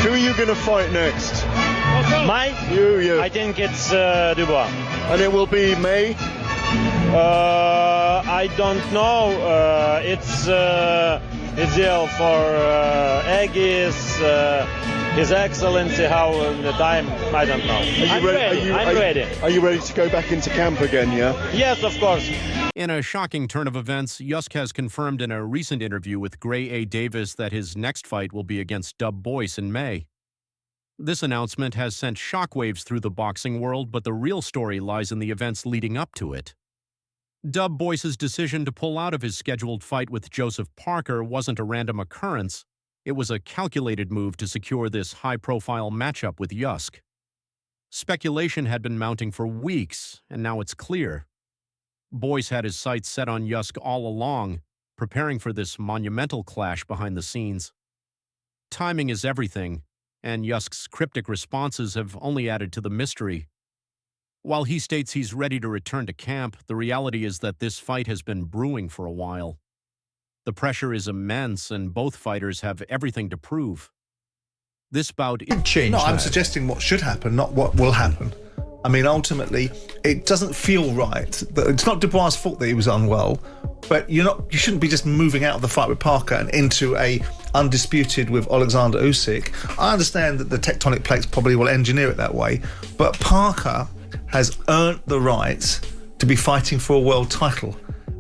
Who are you going to fight next? Mine? You. I think it's Dubois. And it will be May? I don't know. It's deal for Aegis, His Excellency, how the time, I don't know. I'm ready. Are you ready to go back into camp again, yeah? Yes, of course. In a shocking turn of events, Usyk has confirmed in a recent interview with Gray A. Davis that his next fight will be against Dubois in May. This announcement has sent shockwaves through the boxing world, but the real story lies in the events leading up to it. Dubois' decision to pull out of his scheduled fight with Joseph Parker wasn't a random occurrence. It was a calculated move to secure this high-profile matchup with Usyk. Speculation had been mounting for weeks, and now it's clear. Boyce had his sights set on Usyk all along, preparing for this monumental clash behind the scenes. Timing is everything, and Usyk's cryptic responses have only added to the mystery. While he states he's ready to return to camp, the reality is that this fight has been brewing for a while. The pressure is immense, and both fighters have everything to prove. This bout change. No, I'm suggesting what should happen, not what will happen. I mean, ultimately, it doesn't feel right. It's not Dubois' fault that he was unwell, but you shouldn't be just moving out of the fight with Parker and into a Undisputed with Oleksandr Usyk. I understand that the tectonic plates probably will engineer it that way, but Parker has earned the right to be fighting for a world title.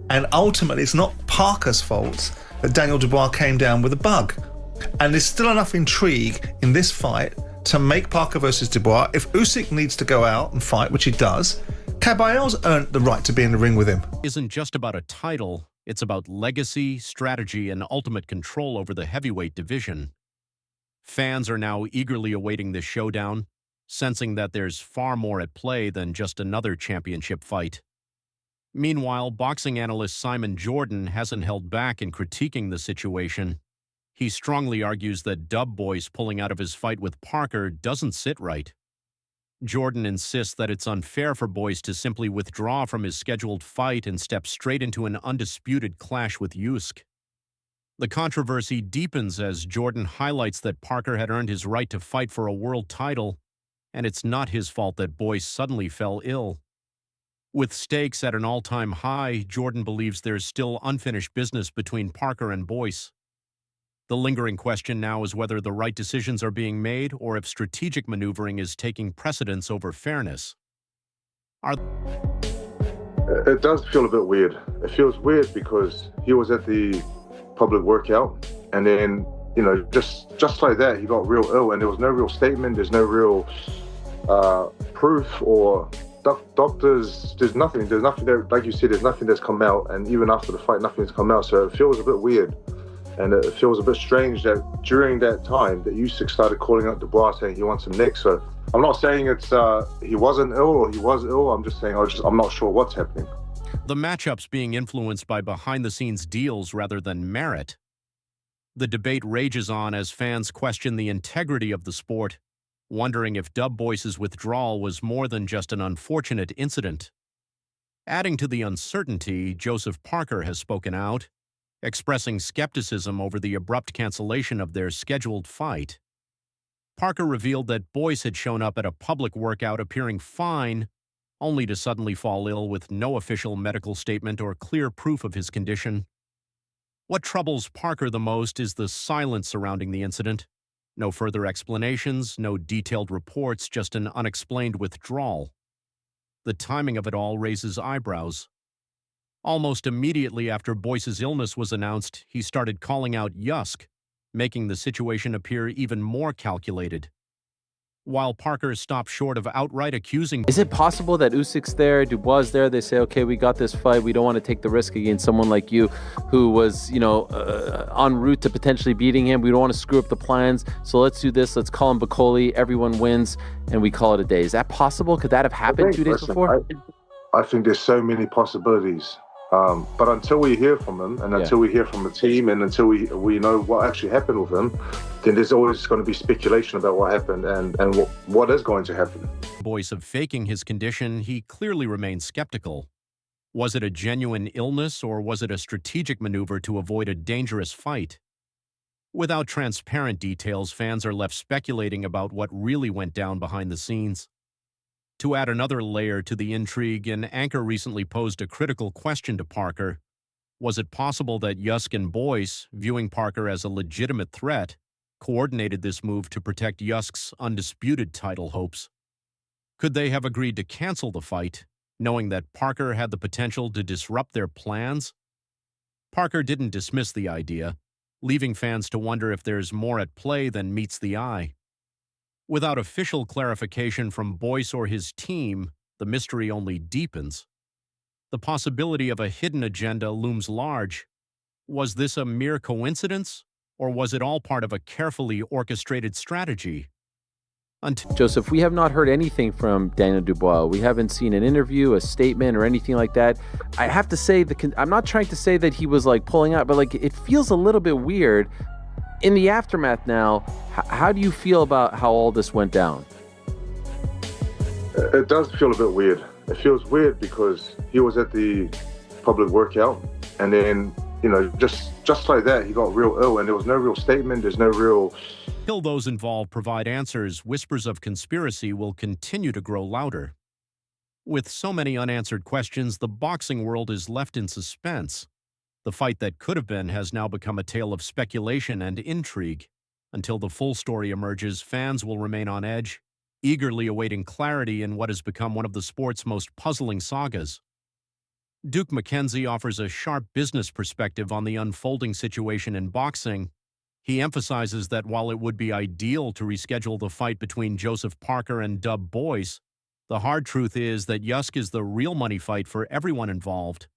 And ultimately, it's not Parker's fault that Daniel Dubois came down with a bug. And there's still enough intrigue in this fight to make Parker versus Dubois. If Usyk needs to go out and fight, which he does, Caballero's earned the right to be in the ring with him. Isn't just about a title, it's about legacy, strategy, and ultimate control over the heavyweight division. Fans are now eagerly awaiting this showdown, sensing that there's far more at play than just another championship fight. Meanwhile, boxing analyst Simon Jordan hasn't held back in critiquing the situation. He strongly argues that Dubois pulling out of his fight with Parker doesn't sit right. Jordan insists that it's unfair for Boyce to simply withdraw from his scheduled fight and step straight into an undisputed clash with Usyk. The controversy deepens as Jordan highlights that Parker had earned his right to fight for a world title, and it's not his fault that Boyce suddenly fell ill. With stakes at an all-time high, Jordan believes there's still unfinished business between Parker and Boyce. The lingering question now is whether the right decisions are being made or if strategic maneuvering is taking precedence over fairness. It does feel a bit weird. It feels weird because he was at the public workout and then, just like that, he got real ill and there was no real statement, there's no real proof or doctors, there's nothing there, like you said, there's nothing that's come out, and even after the fight, nothing's come out, so it feels a bit weird. And it feels a bit strange that during that time that Usyk started calling out Dubois saying he wants him next. So I'm not saying it's he wasn't ill or he was ill. I'm just saying I'm not sure what's happening. The matchup's being influenced by behind-the-scenes deals rather than merit. The debate rages on as fans question the integrity of the sport, wondering if Dubois' withdrawal was more than just an unfortunate incident. Adding to the uncertainty, Joseph Parker has spoken out, expressing skepticism over the abrupt cancellation of their scheduled fight. Parker revealed that Boyce had shown up at a public workout appearing fine, only to suddenly fall ill with no official medical statement or clear proof of his condition. What troubles Parker the most is the silence surrounding the incident. No further explanations, no detailed reports, just an unexplained withdrawal. The timing of it all raises eyebrows. Almost immediately after Boyce's illness was announced, he started calling out Usyk, making the situation appear even more calculated. While Parker stopped short of outright accusing... Is it possible that Usyk's there, Dubois is there, they say, okay, we got this fight, we don't want to take the risk against someone like you who was, en route to potentially beating him. We don't want to screw up the plans, so let's do this, let's call him Bacoli, everyone wins, and we call it a day. Is that possible? Could that have happened 2 days before? I think there's so many possibilities. But until we hear from him, and until we hear from the team, and until we know what actually happened with him, then there's always going to be speculation about what happened and what is going to happen. Boyce of faking his condition, he clearly remains skeptical. Was it a genuine illness, or was it a strategic maneuver to avoid a dangerous fight? Without transparent details, fans are left speculating about what really went down behind the scenes. To add another layer to the intrigue, an anchor recently posed a critical question to Parker. Was it possible that Usyk and Boyce, viewing Parker as a legitimate threat, coordinated this move to protect Usyk's undisputed title hopes? Could they have agreed to cancel the fight, knowing that Parker had the potential to disrupt their plans? Parker didn't dismiss the idea, leaving fans to wonder if there's more at play than meets the eye. Without official clarification from Boyce or his team, the mystery only deepens. The possibility of a hidden agenda looms large. Was this a mere coincidence, or was it all part of a carefully orchestrated strategy? Joseph, we have not heard anything from Daniel Dubois. We haven't seen an interview, a statement, or anything like that. I have to say, I'm not trying to say that he was like pulling out, but like it feels a little bit weird. In the aftermath now, how do you feel about how all this went down? It does feel a bit weird. It feels weird because he was at the public workout, and then, just like that, he got real ill, and there was no real statement. There's no real... Until those involved provide answers, whispers of conspiracy will continue to grow louder. With so many unanswered questions, the boxing world is left in suspense. The fight that could have been has now become a tale of speculation and intrigue. Until the full story emerges, fans will remain on edge, eagerly awaiting clarity in what has become one of the sport's most puzzling sagas. Duke McKenzie offers a sharp business perspective on the unfolding situation in boxing. He emphasizes that while it would be ideal to reschedule the fight between Joseph Parker and Dub Boyce, the hard truth is that Usyk is the real money fight for everyone involved.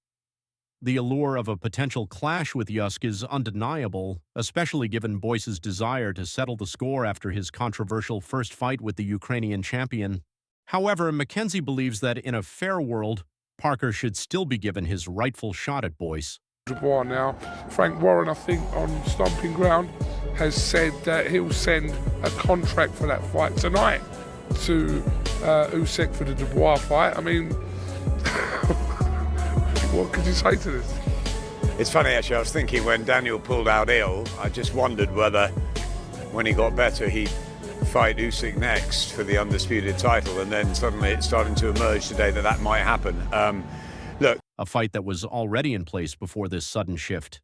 The allure of a potential clash with Usyk is undeniable, especially given Boyce's desire to settle the score after his controversial first fight with the Ukrainian champion. However, McKenzie believes that in a fair world, Parker should still be given his rightful shot at Boyce. Dubois now. Frank Warren, I think, on Stomping Ground, has said that he'll send a contract for that fight tonight to Usyk for the Dubois fight. I mean, what could you say to this? It's funny, actually. I was thinking when Daniel pulled out ill, I just wondered whether, when he got better, he'd fight Usyk next for the undisputed title, and then suddenly it's starting to emerge today that might happen. Look, a fight that was already in place before this sudden shift.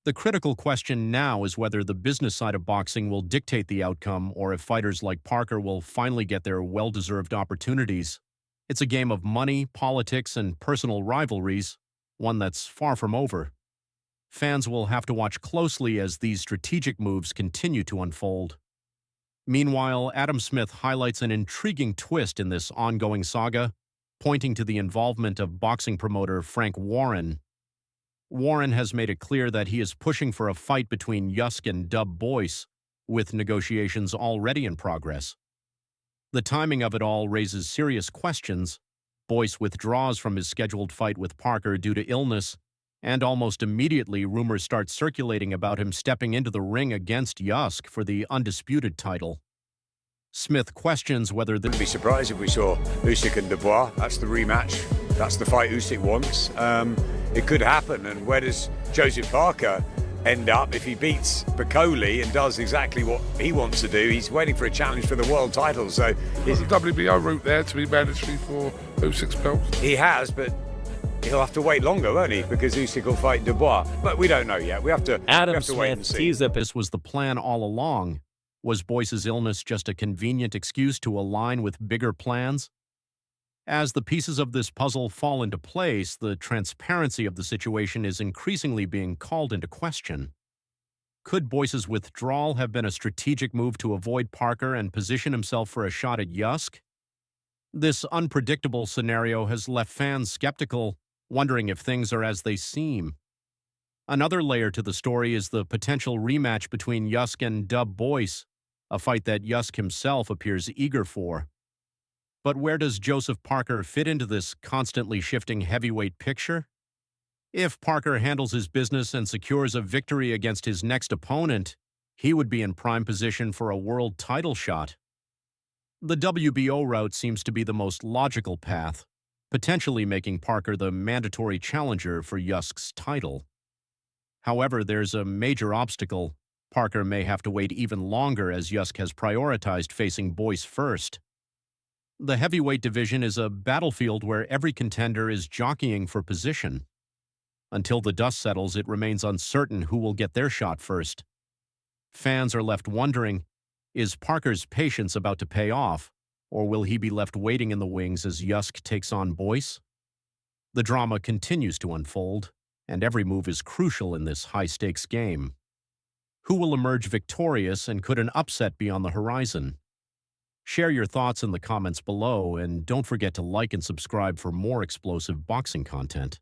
The critical question now is whether the business side of boxing will dictate the outcome, or if fighters like Parker will finally get their well-deserved opportunities. It's a game of money, politics, and personal rivalries, one that's far from over. Fans will have to watch closely as these strategic moves continue to unfold. Meanwhile, Adam Smith highlights an intriguing twist in this ongoing saga, pointing to the involvement of boxing promoter Frank Warren. Warren has made it clear that he is pushing for a fight between Usyk and Dub Boyce, with negotiations already in progress. The timing of it all raises serious questions. Boyce withdraws from his scheduled fight with Parker due to illness, and almost immediately rumors start circulating about him stepping into the ring against Usyk for the undisputed title. Smith questions whether wouldn't be surprised if we saw Usyk and Dubois. That's the rematch. That's the fight Usyk wants. It could happen. And where does Joseph Parker end up if he beats Bacoli and does exactly what he wants to do? He's waiting for a challenge for the world title. So there's a WBO route there to be mandatory for Usyk's belt. He has, but he'll have to wait longer, won't he? Because Usyk will fight Dubois. But we don't know yet. We have to wait and see. This was the plan all along. Was Boyce's illness just a convenient excuse to align with bigger plans? As the pieces of this puzzle fall into place, the transparency of the situation is increasingly being called into question. Could Boyce's withdrawal have been a strategic move to avoid Parker and position himself for a shot at Usyk? This unpredictable scenario has left fans skeptical, wondering if things are as they seem. Another layer to the story is the potential rematch between Usyk and Dub Boyce, a fight that Usyk himself appears eager for. But where does Joseph Parker fit into this constantly shifting heavyweight picture? If Parker handles his business and secures a victory against his next opponent, he would be in prime position for a world title shot. The WBO route seems to be the most logical path, potentially making Parker the mandatory challenger for Usyk's title. However, there's a major obstacle. Parker may have to wait even longer as Usyk has prioritized facing Boyce first. The heavyweight division is a battlefield where every contender is jockeying for position. Until the dust settles, it remains uncertain who will get their shot first. Fans are left wondering, is Parker's patience about to pay off, or will he be left waiting in the wings as Usyk takes on Boyce? The drama continues to unfold, and every move is crucial in this high-stakes game. Who will emerge victorious, and could an upset be on the horizon? Share your thoughts in the comments below, and don't forget to like and subscribe for more explosive boxing content.